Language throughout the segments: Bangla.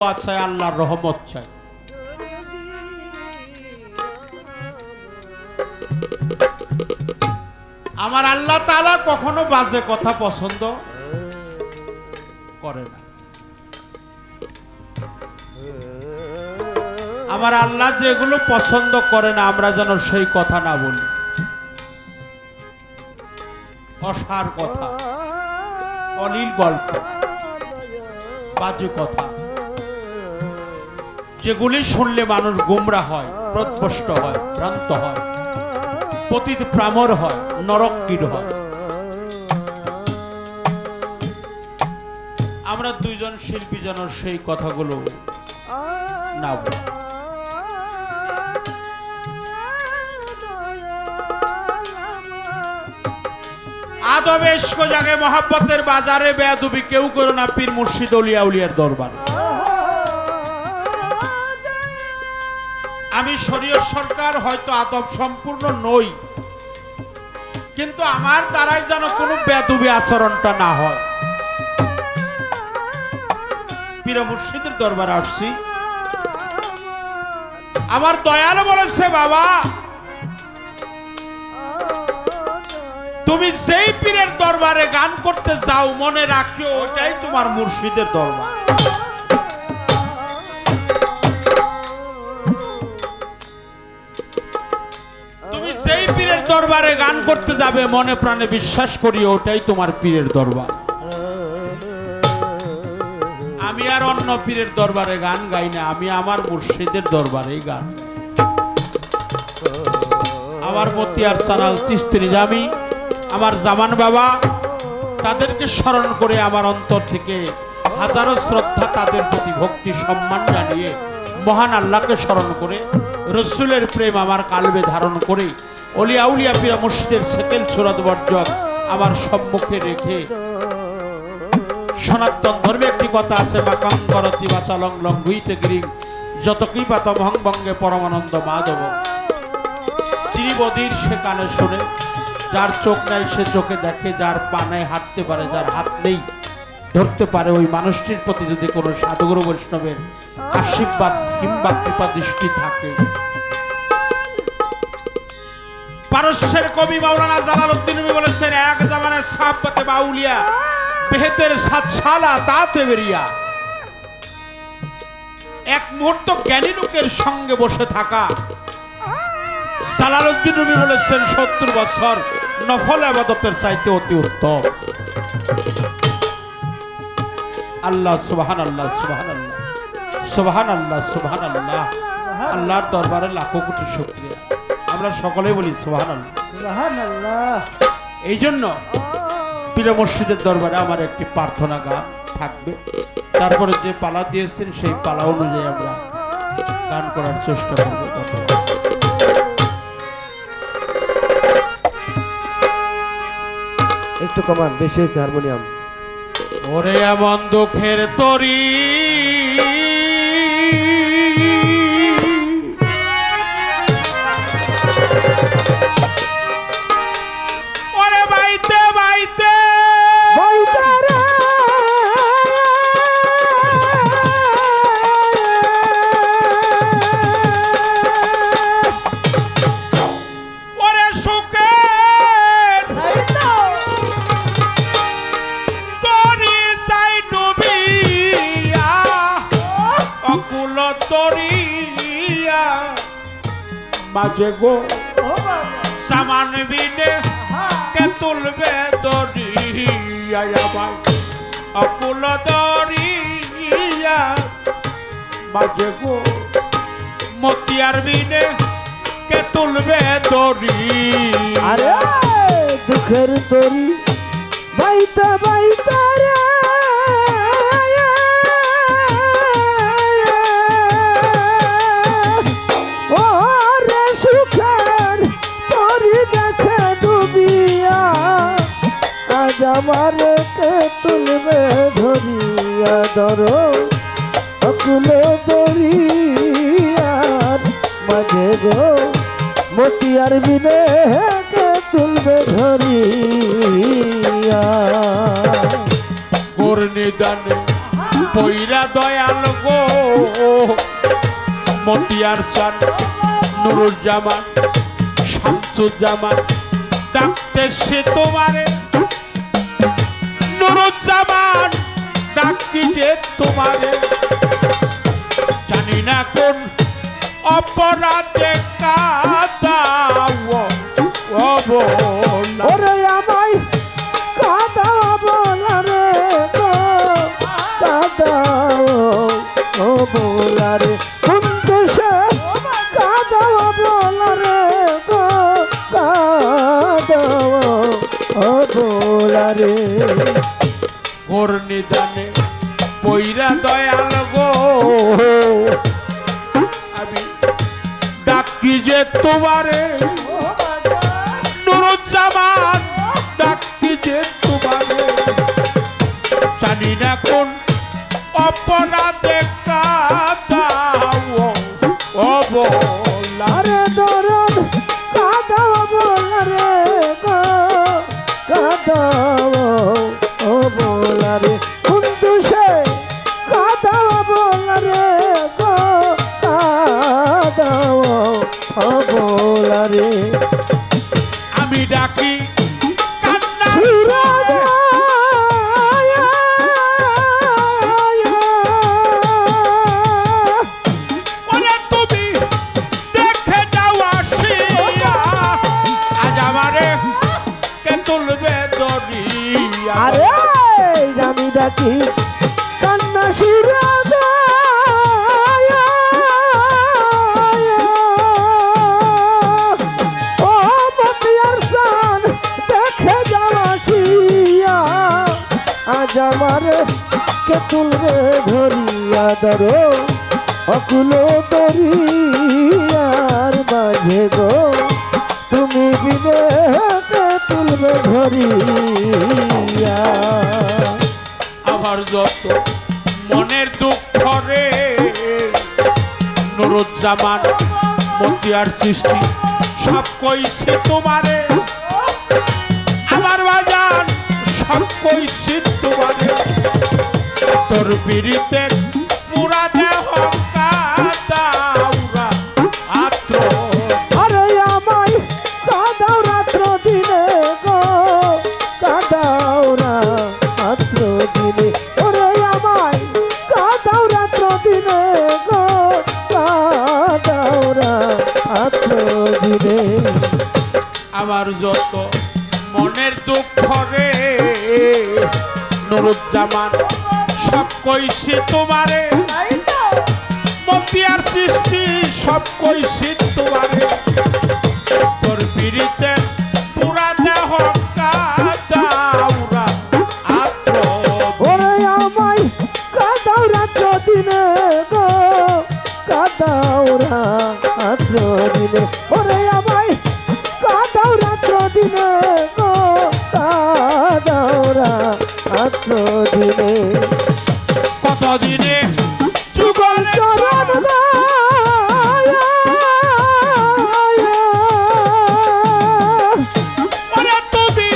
চাই, আল্লাহর রহমত চাই। আমার আল্লাহ তাআলা কখনো বাজে কথা পছন্দ করে না। আমার আল্লাহ যেগুলো পছন্দ করে না আমরা যেন সেই কথা না বলি। অসার কথা, অলীল গল্প, বাজে কথা, যেগুলি শুনলে মানুষ গোমরা হয়, পথভ্রষ্ট হয়, ভ্রান্ত হয়, পতিত প্রামর হয়, নরকীর হয়। আমরা দুইজন শিল্পী যেন সেই কথাগুলো না বলি। আদব ইশক জাগে মহব্বতের বাজারে, বেয়াদবি কেউ করো না পীর মুর্শিদ আউলিয়া উলিয়ার দরবারে। আমি শরীয়ত সরকার হয়তো আদব সম্পূর্ণ নই, কিন্তু আমার দ্বারাই যেন কোনো বেয়াদবি আচরণটা না হয়। পীর মুর্শিদের দরবারে আসছি, আমার দয়াল বলেছে বাবা তুমি যেই পীরের দরবারে গান করতে যাও মনে রাখিও ওটাই তোমার মুর্শিদের দরবার। তুমি যেই পীরের দরবারে গান করতে যাবে মনে প্রাণে বিশ্বাস করিও ওটাই তোমার পীরের দরবার। আমি আর অন্য পীরের দরবারে গান গাই না, আমি আমার মুর্শিদের দরবারেই গান। আমার মতিয়ার চানাল চিশতি নিজামী, আমার জামান বাবা, তাদেরকে স্মরণ করে আমার অন্তর থেকে হাজারো শ্রদ্ধা, তাদের প্রতি ভক্তি সম্মান জানিয়ে মহান আল্লাহকে স্মরণ করে রসুলের প্রেম আমার কালবে ধারণ করে অলিয়া উলিয়া পীর মুর্শিদের সেকেল সুরাত বর্জক আমার সম্মুখে রেখে সনাতন ধর্মে একটি কথা আছে, মাকাম করতি বাচালং লং ভুইতে গিরিং যত কি পাত মহং বঙ্গে পরমানন্দ মাধব। যিনি বদির সে কানে শুনে, যার চোখ নাই সে চোখে দেখে, যার পা নাই হাঁটতে পারে, যার হাত নেই ধরতে পারে, ওই মানুষটির প্রতি যদি কোনো সাধুগুরু বৈষ্ণবের আশীর্বাদ কিংবা কৃপা দৃষ্টি থাকে। পারস্যের কবি মাওলানা জালালউদ্দিন রুমি বলেছেন, এক জামানে সাহাবতে বাউলিয়া বেহেতের সাত সালা তাতে বেরিয়া। এক মুহূর্ত জ্ঞানী লোকের সঙ্গে বসে থাকা, জালালউদ্দিন রুমি বলেছেন ৭০ বছর নফল ইবাদতের চাইতে অতি উত্তম। আল্লাহ সুবহানাল্লাহ, সুবহানাল্লাহ, সুবহানাল্লাহ, সুবহানাল্লাহ। আল্লাহর দরবারে লাখো কোটি শুকরিয়া। আমরা সকলেই বলি সুবহানাল্লাহ, সুবহানাল্লাহ। এই জন্য পীর মুর্শিদের দরবারে আমার একটি প্রার্থনা গান থাকবে, তারপরে যে পালা দিয়েছেন সেই পালা অনুযায়ী আমরা গান করার চেষ্টা করব। একটু কমান, বেশি হয়েছে হারমোনিয়াম। ওরে এমন দুঃখের তরি ওরে বাইতে বাইতে ওরে সুখে মাঝে গো সামান বিনে কে তুলবে দরিয়া, ভাই অকুল দরিয়া মাঝে গো মতিয়ার বিনে কে তুলবে দরিয়া। আরে দুঃখের তরি বাইতা বাইতা রে, আমার কে তুলবে ধরিয়া ধরো অকুল দরিয়ার মাঝে গো মতিয়ার বিনে কে তুলবে ধরিয়া। গোর নিদানে পইরা দয়াল গো মতিয়ার চান নুরুজ্জামান শামসুজ্জামান ডাকতেছে তোমারে নুরুজ্জামান ডাকি যে তোমারে জানি না কোন অপরাধে কাদাও ও বলা ওরে আমায় কাদাও বলা রে গো কাদাও ও বলা রে কিন্তু সে কাদাও বলা রে গো কাদাও ও বলা রে ঘোর নিদানে পইরা দয়াল গো আমি ডাকি যে তোমারে নুরুজ্জামান ডাকি যে তোমারে জানি না কোন অপরাধে কাদাও ও বলা আরে দরদ কাদাও বলা রে গো কাদাও ও বলা রে কিন্তু সে কাদাও বলা রে গো কাদাও ও বলা রে আমি ডাকি কান্নার স্বরে ওরে তুমি দেখে যাও আসিয়া আজ আমারে কে তুলবে দরিয়া আরে আমি ডাকি কান্না সুরা ও মতিয়ার সান দেখে যাওয়া আজ আমার কে তুলবে ধরিয়া ধরো অকুল দরিয়ার মাঝে গো তুমি বিনে কে তুলবে ধরিয়া আমার যত মনের দুঃখ রে নুরুজ্জামান মতিয়ার সৃষ্টি সব কইছে তোমারে আমার বাজান সব কইছে তোমারে তোর বিরিতের পুরা দেহ কাদাওরা আত্র আরে আমায় কাদাও রাত্র দিনে গো কাদাও রাত্র দিনে ওরে আমায় কাদাও রাত্র দিনে গো কাদাও রাত্র দিনে আমার যত মনের দুঃখ রে নুরুজ্জামান সব কইছে তোমারে মতিয়ার সৃষ্টি সব কইছে তোমারে তোর পিড়িতে পুরা দেহ কাদাওরা আত্র ওরে আমায় কাদাও রাত্র দিনে গো কাদাও রাত্র দিনে ওরে আমায় কাদাও রাত্র দিনে গো কাদাও রাত্র দিনে কতদিনে যুগল চরণ ওরে তুমি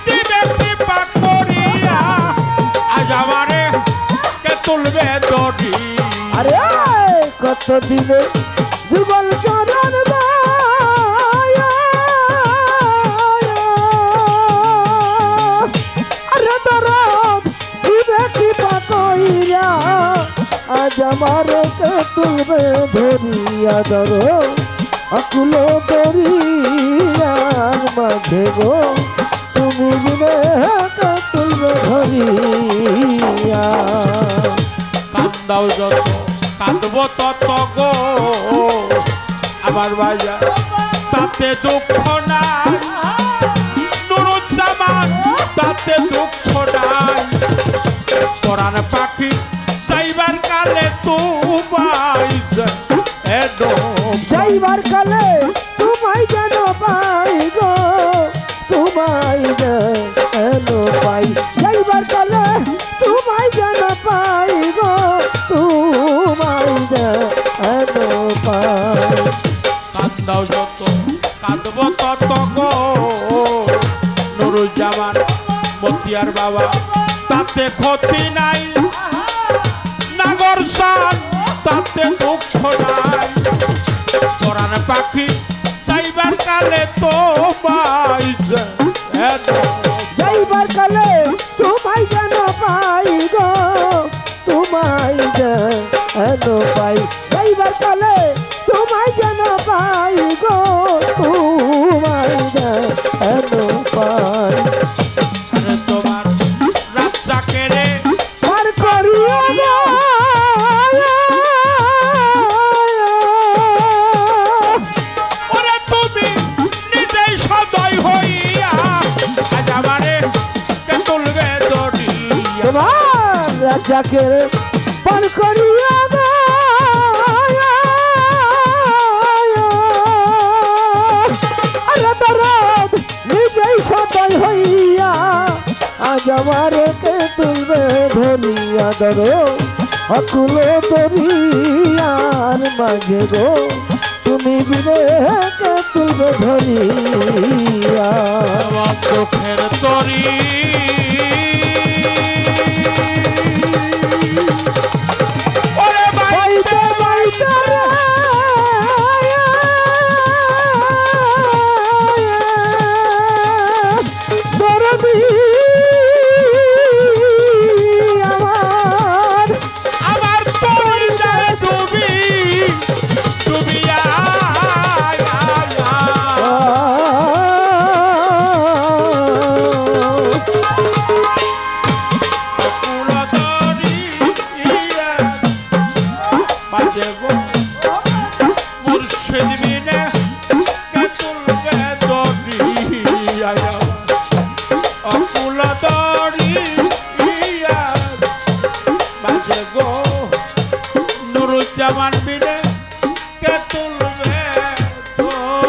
দিবে কৃপা করিয়া আজ আমারে কে তুলবে দড়ি আরে কত দিনে যুগল চরণ আরে দরদ দিবে কৃপা কইরা আজ আমার কে তুলবে ধরিয়া ধরো অকুল দরিয়ার মাঝে গো তুমি বিনে কে তুলবে ধরিয়া কান্দাও যত কাঁদব তত গো আমার বাজা তাতে দুঃখ নাই নুরুজ্জামান তাতে দুঃখ নাই কোরআন পাখি সাইবার কালে তোমায় যাইবার কালে তোমায় যেন পাই গো তোমায় যেন পাই যাইবার কালে তোমায় যেন পাই গো তোমায় যেন পাই কান্দাও যত কাঁদব তত গো নুরুজ্জামান মতিয়ার বাবা তাতে ক্ষতি নাই নাগর সান তাতে দুঃখ নাই এন পাই এইবার কালে তোমায় যেন পাই গো তোমায় এন পাই আরে তোমার রাজ্জাকে রে পার করিয়া গো ওরে তুমি নিজেই সদয় হইয়া আজ আমারে কে তুলবে দড়িয়া তোমার রাজাকে পার করিয়া গো আরে দরদ নিজেই সদয় হইয়া আজ আমারে কে তুলবে ধরিয়া ধরো অকুল দরিয়ার মাঝে গো তুমি বিনে কে তুলবে ধরিয়া আমার চোখের তরি ওরে বাইতে বাইতে দরদি আমার আমার তরি যায় তুমি তুমি বাজে গো মুর্শিদ বিনে কে তুলবে দড়িয়া অকুল দড়িয়া বাজে গো নুরুজ্জামান বিনে কে তুলবে দড়িয়া